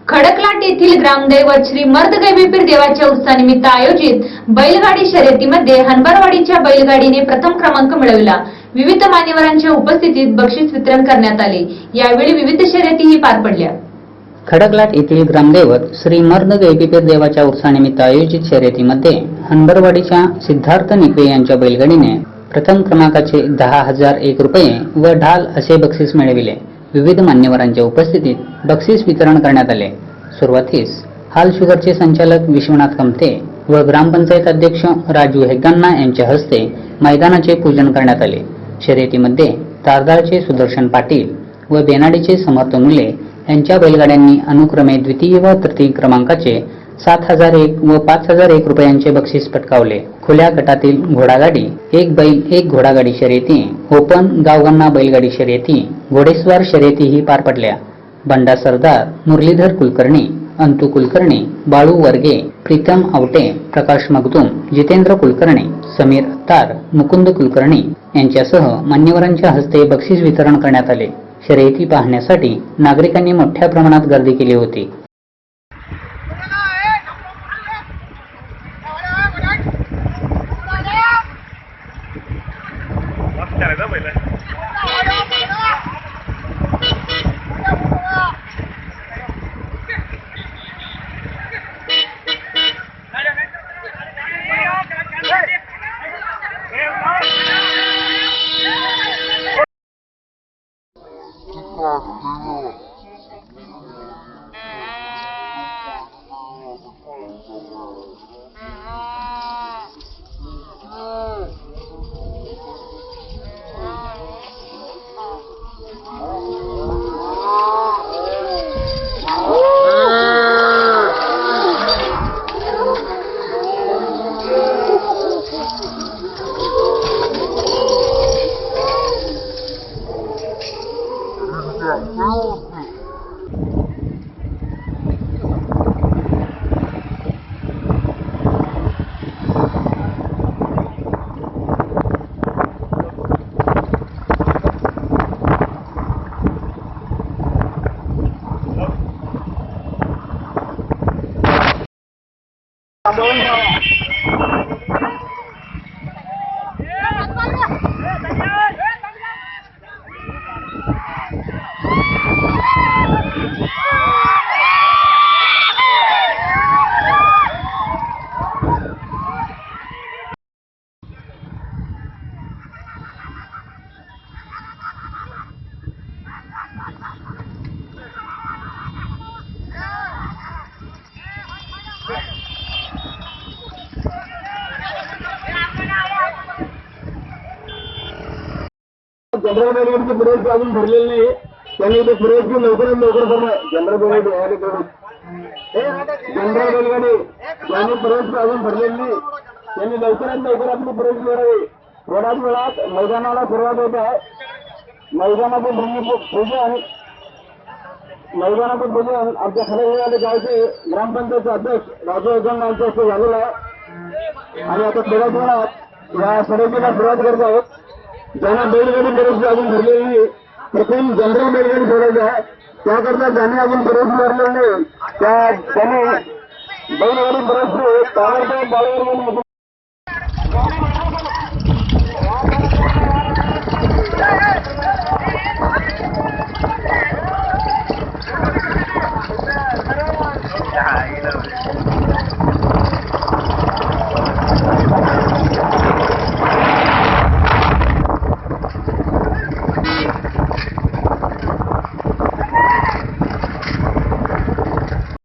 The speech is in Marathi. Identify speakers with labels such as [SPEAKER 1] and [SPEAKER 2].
[SPEAKER 1] खडकलाट येथील ग्रामदैवत श्री मर्दगैबीपीर देवाच्या उत्सवानिमित्त आयोजित बैलगाडी शर्यतीमध्ये हनबारवाडीच्या बैलगाडीने प्रथम क्रमांक मिळवला। विविध मान्यवरांच्या उपस्थितीत बक्षीस वितरण करण्यात आले। यावेळी विविध शर्यतीही पार पडल्या।
[SPEAKER 2] खडकलाट येथील ग्रामदैवत श्री मर्दगैबीपीर देवाच्या उत्सवानिमित्त आयोजित शर्यतीमध्ये हनबारवाडीच्या सिद्धार्थ निकवे यांच्या बैलगाडीने प्रथम क्रमांकाचे 10,001 रुपये व ढाल असे बक्षीस मिळविले। विविध मान्यवरांच्या उपस्थितीत बक्षीस वितरण करण्यात आले। सुरुवातीस हाल शुगरचे संचालक विश्वनाथ कमते व ग्रामपंचायत अध्यक्ष राजू हेग्गान्ना यांच्या हस्ते मैदानाचे पूजन करण्यात आले। शर्यतीमध्ये तारदाळचे सुदर्शन पाटील व बेनाडीचे समर्थ मुले यांच्या बैलगाड्यांनी अनुक्रमे द्वितीय व तृतीय क्रमांकाचे 7,001 व 5,001 रुपयांचे बक्षीस पटकावले। खुल्या गटातील घोडागाडी, एक बैल एक घोडागाडी शर्यती, ओपन गावगणना बैलगाडी शर्यती, घोडेस्वार शर्यतीही पार पडल्या। बंडा सरदार, मुरलीधर कुलकर्णी, अंतू कुलकर्णी, बाळू वर्गे, प्रीतम आवटे, प्रकाश मगदूम, जितेंद्र कुलकर्णी, समीर अत्तार, मुकुंद कुलकर्णी यांच्यासह मान्यवरांच्या हस्ते बक्षीस वितरण करण्यात आले। शर्यती पाहण्यासाठी नागरिकांनी मोठ्या प्रमाणात गर्दी केली होती।
[SPEAKER 3] जनरल मॅनेजरचे प्रवेश अजून भरलेले नाही, त्यांनी ते प्रवेश लवकरात लवकर भरणार। जनरल बैलगाडी त्यांनी प्रवेश अजून भरलेले नाही, त्यांनी लवकरात लवकर आपली प्रवेश भरावे। थोड्याच वेळात मैदानाला सुरुवात होत आहे। मैदानाचं पूजन आमच्या खडकवाडी गावचे ग्रामपंचायतचे अध्यक्ष राजू हेग्गान्ना यांच्या हस्ते झालेला आहे आणि आता थोड्याच वेळात या शर्यतीला सुरुवात करत आहोत। ज्यांना बैलगाडी प्रवेश अजून भरलेली नाही, प्रथम जनरल बैलगाडी सोडायची आहे, त्याकरता ज्यांनी अजून प्रवेश भरलेला नाही त्यांनी बैलगाडी प्रवेश ताबडतोब बाळूवर